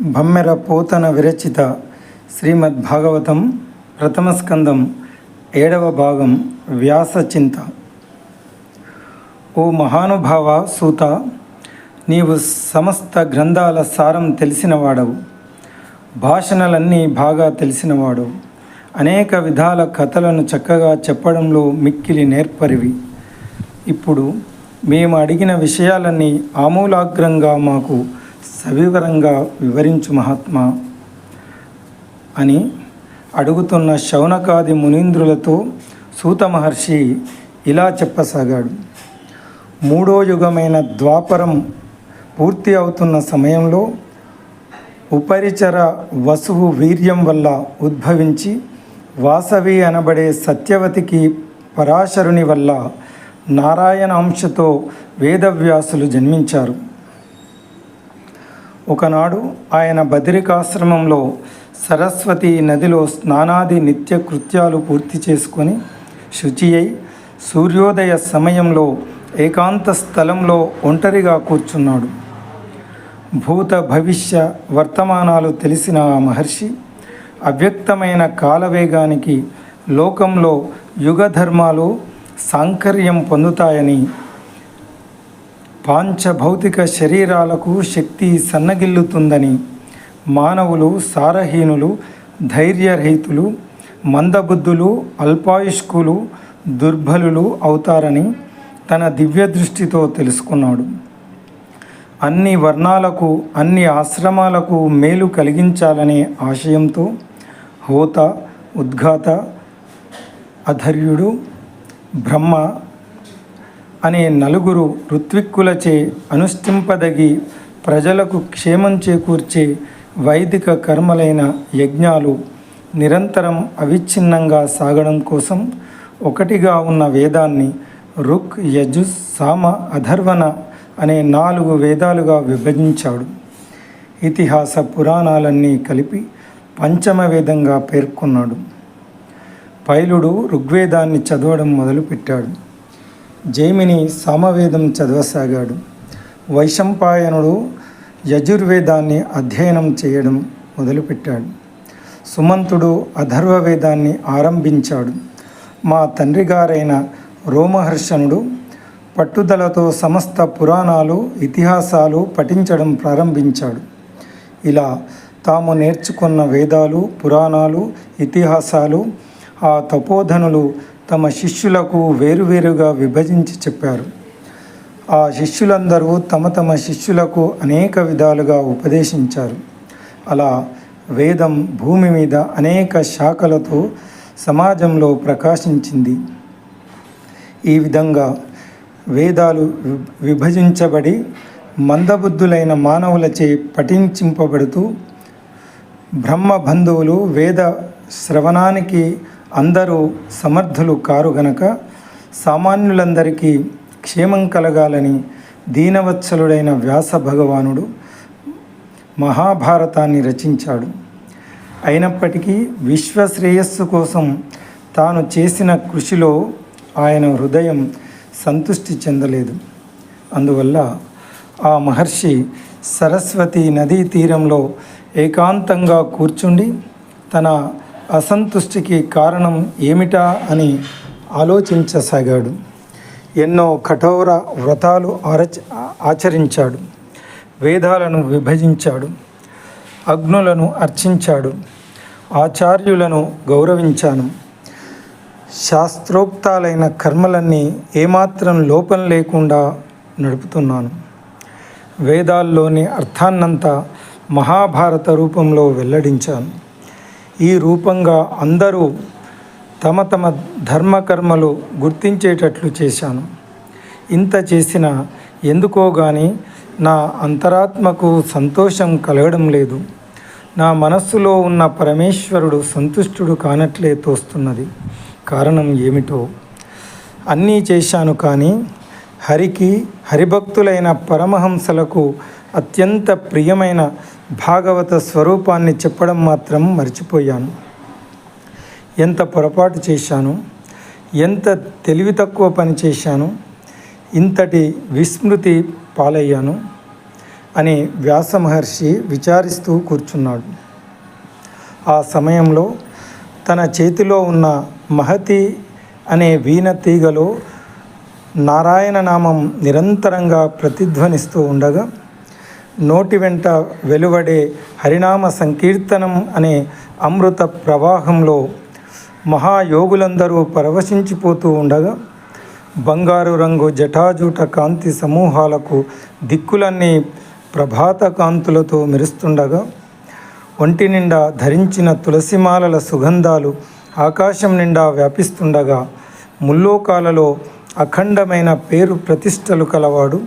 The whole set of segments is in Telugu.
భమ్మెర పోతన విరచిత శ్రీమద్భాగవతం ప్రథమ స్కందం 7వ భాగం వ్యాసచింత. ఓ మహానుభావ సూత, నీవు సమస్త గ్రంథాల సారం తెలిసినవాడవు, భాషణలన్నీ బాగా తెలిసినవాడవు, అనేక విధాల కథలను చక్కగా చెప్పడంలో మిక్కిలి నేర్పరివి. ఇప్పుడు మేము అడిగిన విషయాలన్నీ ఆమూలాగ్రంగా మాకు సవివరంగా వివరించు మహాత్మా అని అడుగుతున్న శౌనకాది మునీంద్రులతో సూత మహర్షి ఇలా చెప్పసాగాడు. 3వ యుగమైన ద్వాపరం పూర్తి అవుతున్న సమయంలో ఉపరిచర వసువు వీర్యం వల్ల ఉద్భవించి వాసవి అనబడే సత్యవతికి పరాశరుని వల్ల నారాయణ అంశతో వేదవ్యాసులు జన్మించారు. ఒకనాడు ఆయన బదరికాశ్రమంలో సరస్వతి నదిలో స్నానాది నిత్య కృత్యాలు పూర్తి చేసుకొని శుచి అయి సూర్యోదయ సమయంలో ఏకాంత స్థలంలో ఒంటరిగా కూర్చున్నాడు. భూత భవిష్య వర్తమానాలు తెలిసిన ఆ మహర్షి అవ్యక్తమైన కాలవేగానికి లోకంలో యుగధర్మాలు సాంకర్యం పొందుతాయని, పాంచభౌతిక శరీరాలకు శక్తి సన్నగిల్లుతుందని, మానవులు సారహీనులు, ధైర్యరహితులు, మందబుద్ధులు, అల్పాయుష్కులు, దుర్బలులు అవుతారని తన దివ్య దృష్టితో తెలుసుకున్నాడు. అన్ని వర్ణాలకు అన్ని ఆశ్రమాలకు మేలు కలిగించాలనే ఆశయంతో హోత, ఉద్గాత, అధర్యుడు, బ్రహ్మ అనే 4 ఋత్విక్కులచే అనుష్ఠింపదగి ప్రజలకు క్షేమం చేకూర్చే వైదిక కర్మలైన యజ్ఞాలు నిరంతరం అవిచ్ఛిన్నంగా సాగడం కోసం ఒకటిగా ఉన్న వేదాన్ని ఋక్, యజుస్, సామ, అధర్వణ అనే 4 వేదాలుగా విభజించాడు. ఇతిహాస పురాణాలన్నీ కలిపి పంచమ వేదంగా పేర్కొన్నాడు. పైలుడు ఋగ్వేదాన్ని చదవడం మొదలుపెట్టాడు. జైమిని సామవేదం చదవసాగాడు. వైశంపాయనుడు యజుర్వేదాన్ని అధ్యయనం చేయడం మొదలుపెట్టాడు. సుమంతుడు అథర్వవేదాన్ని ఆరంభించాడు. మా తండ్రి గారైన రోమహర్షణుడు పట్టుదలతో సమస్త పురాణాలు, ఇతిహాసాలు పఠించడం ప్రారంభించాడు. ఇలా తాము నేర్చుకున్న వేదాలు, పురాణాలు, ఇతిహాసాలు ఆ తపోధనులు తమ శిష్యులకు వేరువేరుగా విభజించి చెప్పారు. ఆ శిష్యులందరూ తమ తమ శిష్యులకు అనేక విధాలుగా ఉపదేశించారు. అలా వేదం భూమి మీద అనేక శాఖలతో సమాజంలో ప్రకాశించింది. ఈ విధంగా వేదాలు విభజించబడి మందబుద్ధులైన మానవులచే పఠించింపబడుతూ బ్రహ్మ బంధువులు వేద శ్రవణానికి అందరూ సమర్థులు కారు గనక సామాన్యులందరికీ క్షేమం కలగాలని దీనవత్సలుడైన వ్యాస భగవానుడు మహాభారతాన్ని రచించాడు. అయినప్పటికీ విశ్వశ్రేయస్సు కోసం తాను చేసిన కృషిలో ఆయన హృదయం సంతృష్టి చెందలేదు. అందువల్ల ఆ మహర్షి సరస్వతి నదీ తీరంలో ఏకాంతంగా కూర్చుండి తన అసంతుష్టికి కారణం ఏమిటా అని ఆలోచించసాగాడు. ఎన్నో కఠోర వ్రతాలు ఆచరించాడు. వేదాలను విభజించాడు. అగ్నులను అర్చించాడు. ఆచార్యులను గౌరవించాను. శాస్త్రోక్తాలైన కర్మలన్నీ ఏమాత్రం లోపం లేకుండా నడుపుతున్నాను. వేదాల్లోని అర్థాన్నంతా మహాభారత రూపంలో వెల్లడించాను. ఈ రూపంగా అందరూ తమ తమ ధర్మకర్మలు గుర్తించేటట్లు చేశాను. ఇంత చేసినా ఎందుకో కానీ నా అంతరాత్మకు సంతోషం కలగడం లేదు. నా మనస్సులో ఉన్న పరమేశ్వరుడు సంతుష్టుడు కానట్లే తోస్తున్నది. కారణం ఏమిటో? అన్నీ చేశాను కానీ హరికి, హరిభక్తులైన పరమహంసలకు అత్యంత ప్రియమైన భాగవత స్వరూపాన్ని చెప్పడం మాత్రం మర్చిపోయాను. ఎంత పొరపాటు చేశాను, ఎంత తెలివి తక్కువ పని చేశాను, ఇంతటి విస్మృతి పాలయ్యాను. అని వ్యాస మహర్షి విచారిస్తూ కూర్చున్నాడు. ఆ సమయంలో తన చేతిలో ఉన్న మహతి అనే వీణ తీగలో నారాయణ నామం నిరంతరంగా ప్రతిధ్వనిస్తూ ఉండగా, నోటి వెంట వెలువడే హరినామ సంకీర్తనం అనే అమృత ప్రవాహంలో మహాయోగులందరూ పరవశించిపోతూ ఉండగా, బంగారు రంగు జటాజూట కాంతి సమూహాలకు దిక్కులన్నీ ప్రభాత కాంతులతో మెరుస్తుండగా, ఒంటి నిండా ధరించిన తులసిమాలల సుగంధాలు ఆకాశం నిండా వ్యాపిస్తుండగా, ముల్లోకాలలో అఖండమైన పేరు ప్రతిష్టలు కలవాడు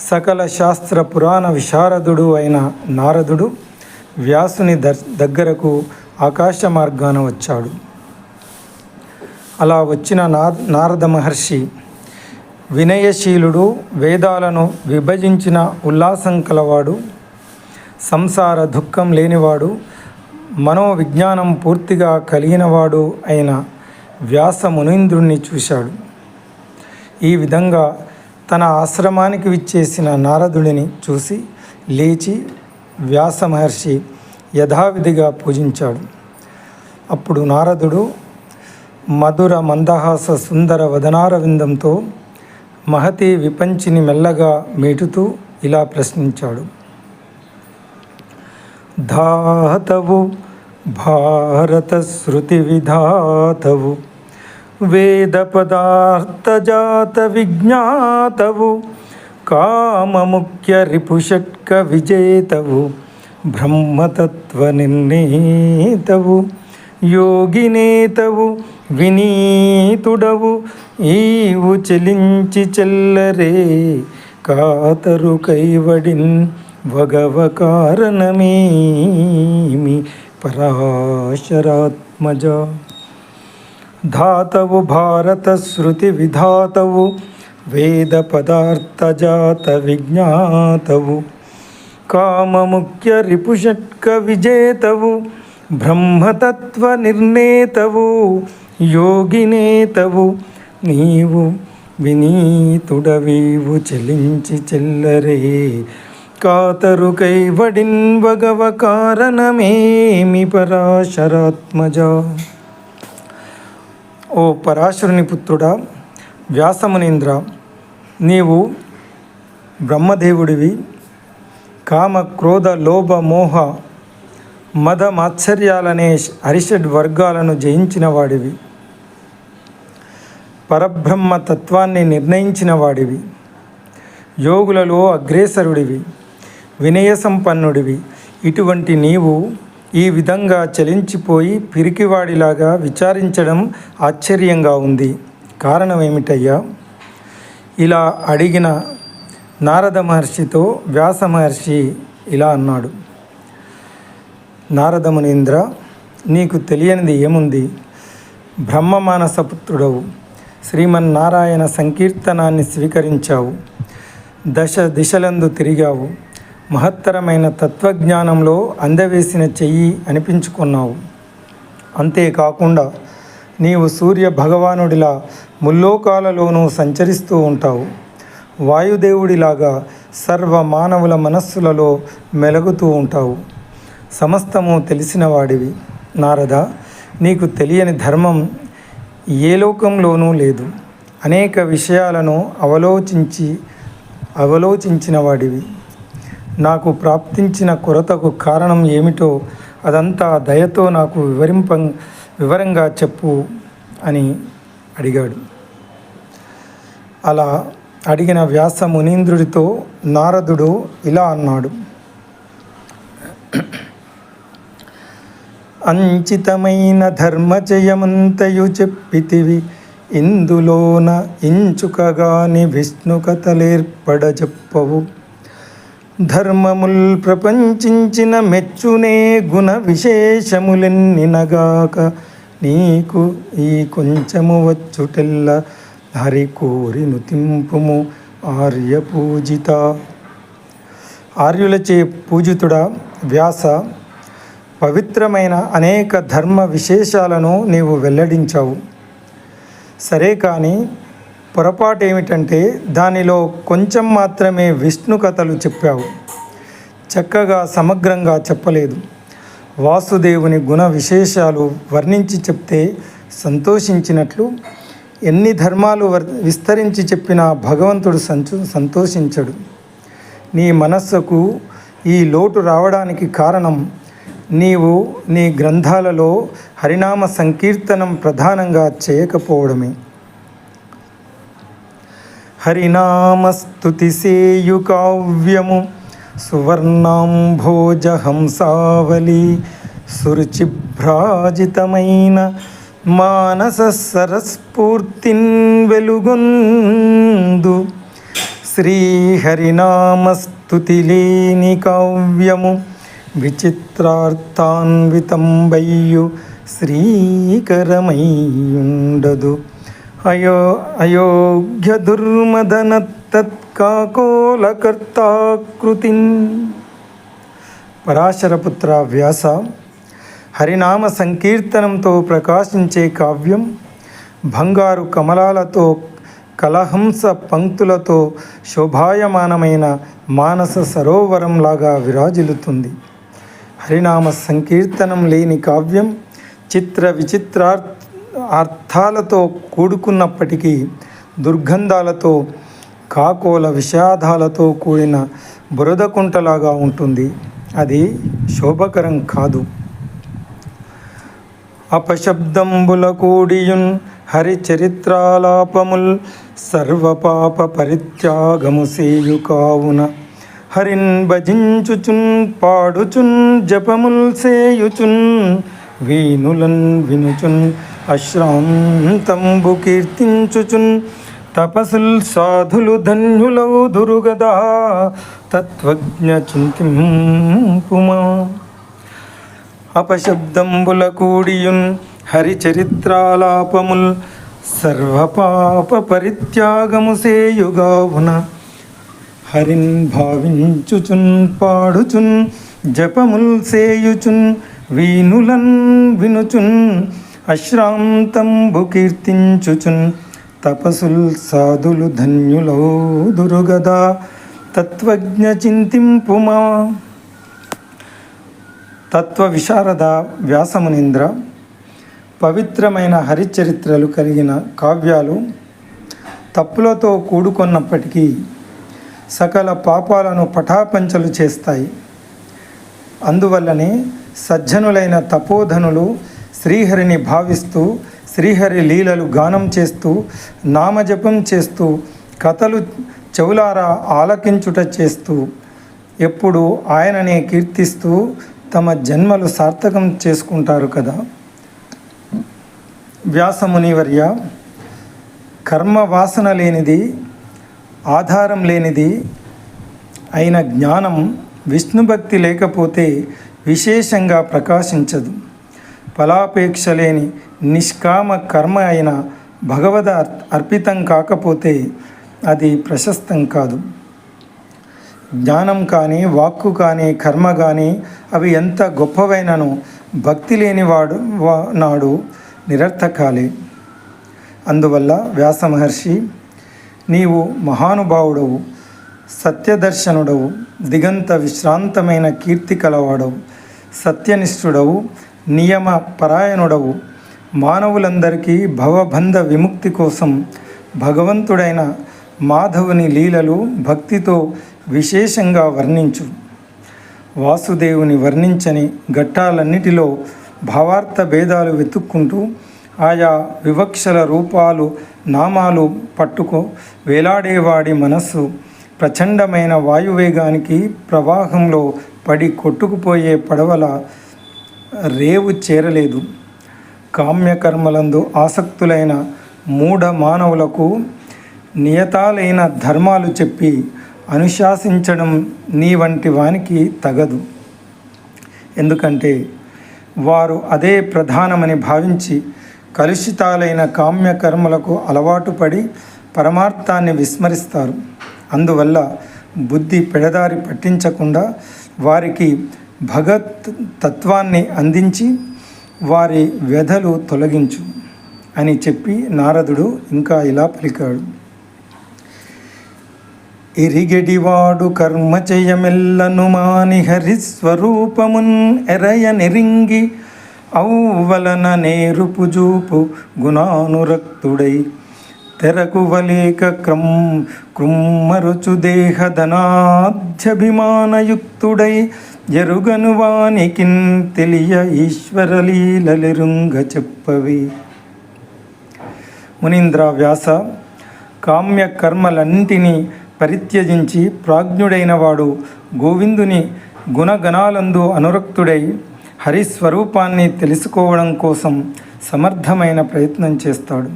సకల శాస్త్ర పురాణ విశారదుడు అయిన నారదుడు వ్యాసుని దగ్గరకు ఆకాశ మార్గాన వచ్చాడు. అలా వచ్చిన నారద మహర్షి వినయశీలుడు, వేదాలను విభజించిన ఉల్లాసం కలవాడు, సంసార దుఃఖం లేనివాడు, మనోవిజ్ఞానం పూర్తిగా కలిగినవాడు అయిన వ్యాస మునీంద్రుణ్ణి చూశాడు. ఈ విధంగా తన ఆశ్రమానికి విచ్చేసిన నారదుడిని చూసి లేచి వ్యాస మహర్షి యథావిధిగా పూజించాడు. అప్పుడు నారదుడు మధుర మందహాస సుందర వదనారవిందంతో మహతి విపంచిని మెల్లగా మీటుతూ ఇలా ప్రశ్నించాడు. ధాతవు భారత శృతి విధాతవు, వేద పదార్థజాత విజ్ఞాతవు, కామముఖ్య రిపుషట్క విజేతవు, బ్రహ్మతత్వ నిర్ణీతవు, యోగినేతవు, వినీతుడవు, ఈవు చెలించి చెల్లరే కాతరు కైవడిన్ వగవ కారణమేమి పరాశరాత్మజ. ధాతవు భారత శృతి విధాతవు, వేద పదార్థజాత విజ్ఞాతవు, కామముఖ్య రిపుషట్క విజేతవు, బ్రహ్మతత్వ నిర్ణేతవు, యోగినేతవు, నీవు వినీతుడవీవు చెలించి చెల్లరే కాతరు కైవడిన్ వగవ కారణమేమి పరాశరాత్మజ. ఓ పరాశరుని పుత్రుడా వ్యాసమునీంద్ర, నీవు బ్రహ్మదేవుడివి. కామ క్రోధ లోభ మోహ మద మాత్సర్యాలనే హరిషడ్ వర్గాలను జయించిన వాడివి. పరబ్రహ్మ తత్వాన్ని నిర్ణయించిన వాడివి. యోగులలో అగ్రేసరుడివి, వినయ సంపన్నుడివి. ఇటువంటి నీవు ఈ విధంగా చలించిపోయి పిరికివాడిలాగా విచారించడం ఆశ్చర్యంగా ఉంది. కారణం ఏమిటయ్యా? ఇలా అడిగిన నారద మహర్షితో వ్యాస మహర్షి ఇలా అన్నాడు. నారద మునీంద్ర, నీకు తెలియనిది ఏముంది? బ్రహ్మమానసపుత్రుడవు, శ్రీమన్నారాయణ సంకీర్తనాన్ని స్వీకరించావు, దశ దిశలందు తిరిగావు, మహత్తరమైన తత్వజ్ఞానంలో అందవేసిన చెయ్యి అనిపించుకున్నావు. అంతేకాకుండా నీవు సూర్య భగవానుడిలా ముల్లోకాలలోనూ సంచరిస్తూ ఉంటావు. వాయుదేవుడిలాగా సర్వ మానవుల మనస్సులలో మెలుగుతూ ఉంటావు. సమస్తము తెలిసిన వాడివి. నారద, నీకు తెలియని ధర్మం ఏ లోకంలోనూ లేదు. అనేక విషయాలను అవలోచించిన వాడివి. నాకు ప్రాప్తించిన కొరతకు కారణం ఏమిటో అదంతా దయతో నాకు వివరంగా చెప్పు అని అడిగాడు. అలా అడిగిన వ్యాస మునీంద్రుడితో నారదుడు ఇలా అన్నాడు. అంచితమైన ధర్మజయమంతయు చెప్పితివి, ఇందులోన ఇంచుకగాని విష్ణు కథలేర్పడ చెప్పవు. ధర్మముల్ ప్రపంచించిన మెచ్చునే గుణ విశేషములెన్నినగాక, నీకు ఈ కొంచెము వచ్చుటెల్ల హరి కోరి నుతింపుము ఆర్య పూజిత. ఆర్యులచే పూజితుడా వ్యాస, పవిత్రమైన అనేక ధర్మ విశేషాలను నీవు వెల్లడించావు. సరే, కానీ పొరపాటు ఏమిటంటే దానిలో కొంచెం మాత్రమే విష్ణు కథలు చెప్పావు. చక్కగా సమగ్రంగా చెప్పలేదు. వాసుదేవుని గుణ విశేషాలు వర్ణించి చెప్తే సంతోషించినట్లు ఎన్ని ధర్మాలు విస్తరించి చెప్పినా భగవంతుడు సంతోషించడు. నీ మనస్సుకు ఈ లోటు రావడానికి కారణం నీవు నీ గ్రంథాలలో హరినామ సంకీర్తనం ప్రధానంగా చేయకపోవడమే. హరినామస్తుతి సేయు కావ్యము సువర్ణాంభోజహంసావళి సురుచిభ్రాజితమైన మానస సరస్ఫూర్తిన్ వెలుగొందు శ్రీహరినామస్తుతి లేని కావ్యము విచిత్రార్థాన్వితంబయ్యు శ్రీకరమయ్యుండదు. అయోగ్య దుర్మదన తత్కాకోలకర్తాకృతిన్. పరాశరపుత్ర వ్యాస, హరినామ సంకీర్తనంతో ప్రకాశించే కావ్యం బంగారు కమలాలతో కలహంస పంక్తులతో శోభాయమానమైన మానస సరోవరంలాగా విరాజిల్లుతుంది. హరినామ సంకీర్తనం లేని కావ్యం చిత్ర అర్థాలతో కూడుకున్నప్పటికీ దుర్గంధాలతో కాకోల విషాదాలతో కూడిన బురదకుంటలాగా ఉంటుంది. అది శోభకరం కాదు. అపశబ్దంబుల కూడియున్ హరిచరిత్రాలాపముల్ సర్వపాప పరిత్యాగము సేయు కావున హరిన్ భజించుచున్ పాడుచున్ జపముల్ సేయుచున్ వీనులన్ వినుచున్ అశ్రాంతంబు కీర్తించుచున్ తపసుల్ సాధులు ధన్యులౌదురు గదా తత్వజ్ఞ చింతింపుమా. అపశబ్దంబుల కూడియున్ హరిచరిత్రాలాపముల్ సర్వపాప పరిత్యాగము సేయుగావున హరిన్ భావించుచున్ పాడుచున్ జపముల్ సేయుచున్ వీనులన్ వినుచున్ అశ్రాంతంబు కీర్తించుచున్ తపసుల్ సాధులు ధన్యులౌదురు గదా తత్వజ్ఞ చింతింపుమా. తత్వ విశారద వ్యాసమునీంద్ర, పవిత్రమైన హరిచరిత్రలు కలిగిన కావ్యాలు తప్పులతో కూడుకొన్నప్పటికీ సకల పాపాలను పటాపంచలు చేస్తాయి. అందువల్లనే సజ్జనులైన తపోధనులు శ్రీహరిని భావిస్తూ శ్రీహరి లీలలు గానం చేస్తూ నామజపం చేస్తూ కథలు చెవులారా ఆలకించుట చేస్తూ ఎప్పుడు ఆయననే కీర్తిస్తూ తమ జన్మలు సార్థకం చేసుకుంటారు కదా. వ్యాసమునివర్య, కర్మ వాసన లేనిది ఆధారం లేనిది అయిన జ్ఞానం విష్ణుభక్తి లేకపోతే విశేషంగా ప్రకాశించదు. ఫలాపేక్ష లేని నిష్కామ కర్మ అయిన భగవద అర్పితం కాకపోతే అది ప్రశస్తం కాదు. జ్ఞానం కానీ వాక్కు కానీ కర్మ కానీ అవి ఎంత గొప్పవైనను భక్తి లేనివాడు నాడు నిరర్థకాలే. అందువల్ల వ్యాసమహర్షి, నీవు మహానుభావుడవు, సత్యదర్శనుడవు, దిగంత విశ్రాంతమైన కీర్తి కలవాడవు, సత్యనిష్ఠుడవు, నియమ పరాయణుడవు. మానవులందరికీ భవబంధ విముక్తి కోసం భగవంతుడైన మాధవుని లీలలు భక్తితో విశేషంగా వర్ణించు. వాసుదేవుని వర్ణించని ఘట్టాలన్నిటిలో భావార్థ భేదాలు వెతుక్కుంటూ ఆయా వివక్షల రూపాలు నామాలు పట్టుకో వేలాడేవాడి మనస్సు ప్రచండమైన వాయువేగానికి ప్రవాహంలో పడి కొట్టుకుపోయే పడవల రేవు చేరలేదు. కామ్యకర్మలందు ఆసక్తులైన మూఢ మానవులకు నియతాలైన ధర్మాలు చెప్పి అనుశాసించడం నీ వంటి వానికి తగదు. ఎందుకంటే వారు అదే ప్రధానమని భావించి కలుషితాలైన కామ్యకర్మలకు అలవాటు పడి పరమార్థాన్ని విస్మరిస్తారు. అందువల్ల బుద్ధి పెడదారి పట్టించకుండా వారికి భగత్ తత్వాన్ని అందించి వారి వ్యధలు తొలగించు అని చెప్పి నారదుడు ఇంకా ఇలా పలికాడు. ఎరిగెడివాడు కర్మచయమెల్లను మాని హరిస్వరూపమున్ ఎరయ నెరింగి ఔవలన నేరుపు జూపు గుణానురక్తుడై తెరకు వలేక కృమ్మరుచు దేహధనాధ్యభిమానయుక్తుడై ఎరుగను వానికిన్ తెలియ ఈశ్వరలీలలెరుంగ చెప్పవి. మునీంద్ర వ్యాస, కామ్య కర్మలన్నింటినీ పరిత్యజించి ప్రాజ్ఞుడైన వాడు గోవిందుని గుణగణాలందు అనురక్తుడై హరిస్వరూపాన్ని తెలుసుకోవడం కోసం సమర్థమైన ప్రయత్నం చేస్తాడు.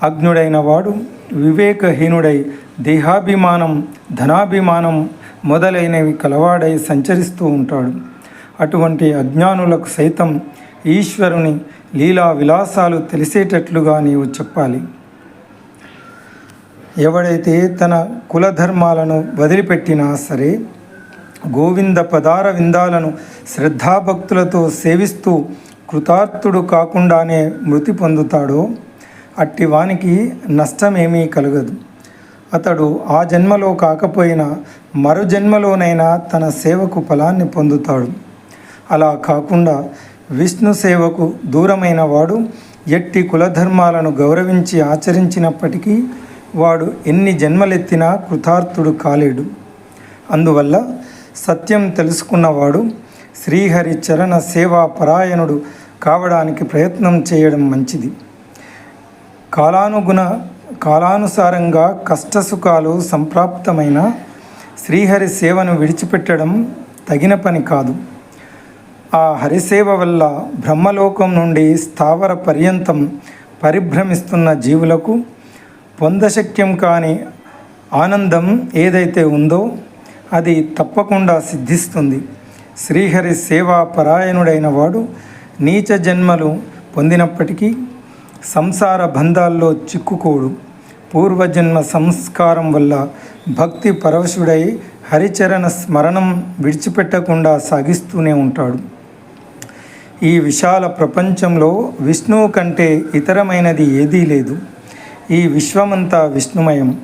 అజ్ఞుడైన వాడు వివేకహీనుడై దేహాభిమానం, ధనాభిమానం మొదలైనవి కలవాడై సంచరిస్తూ ఉంటాడు. అటువంటి అజ్ఞానులకు సైతం ఈశ్వరుని లీలా విలాసాలు తెలిసేటట్లుగా నీవు చెప్పాలి. ఎవడైతే తన కులధర్మాలను వదిలిపెట్టినా సరే గోవింద పదార విందాలను శ్రద్ధాభక్తులతో సేవిస్తూ కృతార్థుడు కాకుండానే మృతి పొందుతాడో అట్టి వానికి నష్టమేమీ కలగదు. అతడు ఆ జన్మలో కాకపోయినా మరు జన్మలోనైనా తన సేవకు ఫలాన్ని పొందుతాడు. అలా కాకుండా విష్ణు సేవకు దూరమైన వాడు ఎట్టి కులధర్మాలను గౌరవించి ఆచరించినప్పటికీ వాడు ఎన్ని జన్మలెత్తినా కృతార్థుడు కాలేడు. అందువల్ల సత్యం తెలుసుకున్నవాడు శ్రీహరి చరణ సేవా పరాయణుడు కావడానికి ప్రయత్నం చేయడం మంచిది. కాలానుసారంగా కష్టసుఖాలు సంప్రాప్తమైన శ్రీహరి సేవను విడిచిపెట్టడం తగిన పని కాదు. ఆ హరిసేవ వల్ల బ్రహ్మలోకం నుండి స్థావర పర్యంతం పరిభ్రమిస్తున్న జీవులకు పొందశక్యం కాని ఆనందం ఏదైతే ఉందో అది తప్పకుండా సిద్ధిస్తుంది. శ్రీహరి సేవా పరాయణుడైన వాడు నీచ జన్మలు పొందినప్పటికీ సంసార బంధాల్లో చిక్కుకోడు. పూర్వజన్మ సంస్కారం వల్ల భక్తి పరవశుడై హరిచరణ స్మరణం విడిచిపెట్టకుండా సాగిస్తూనే ఉంటాడు. ఈ విశాల ప్రపంచంలో విష్ణువు కంటే ఇతరమైనది ఏదీ లేదు. ఈ విశ్వమంతా విష్ణుమయం.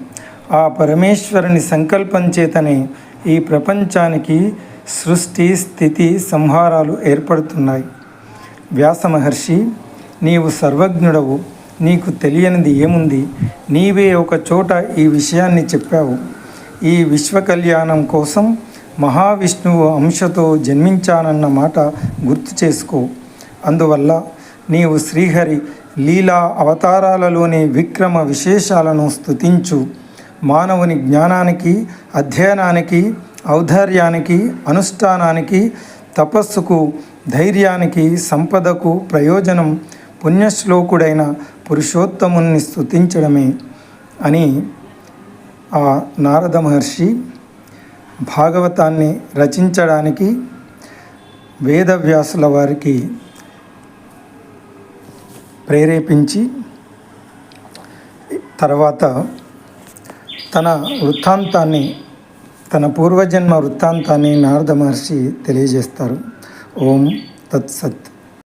ఆ పరమేశ్వరుని సంకల్పం చేతనే ఈ ప్రపంచానికి సృష్టి, స్థితి, సంహారాలు ఏర్పడుతున్నాయి. వ్యాస మహర్షి, నీవు సర్వజ్ఞుడవు, నీకు తెలియనిది ఏముంది? నీవే ఒక చోట ఈ విషయాన్ని చెప్పావు. ఈ విశ్వ కళ్యాణం కోసం మహావిష్ణువు అంశతో జన్మించానన్న మాట గుర్తు చేసుకో. అందువల్ల నీవు శ్రీహరి లీలా అవతారాలలోని విక్రమ విశేషాలను స్తుతించు. మానవుని జ్ఞానానికి, అధ్యయనానికి, ఔదార్యానికి, అనుష్ఠానానికి, తపస్సుకు, ధైర్యానికి, సంపదకు ప్రయోజనం పుణ్యశ్లోకుడైన పురుషోత్తముని స్తుతించడమే అని ఆ నారద మహర్షి భాగవతాన్ని రచించడానికి వేదవ్యాసుల వారికి ప్రేరేపించి తర్వాత తన వృత్తాంతాన్ని, తన పూర్వజన్మ వృత్తాంతాన్ని నారద మహర్షి తెలియజేస్తారు. ఓం తత్సత్.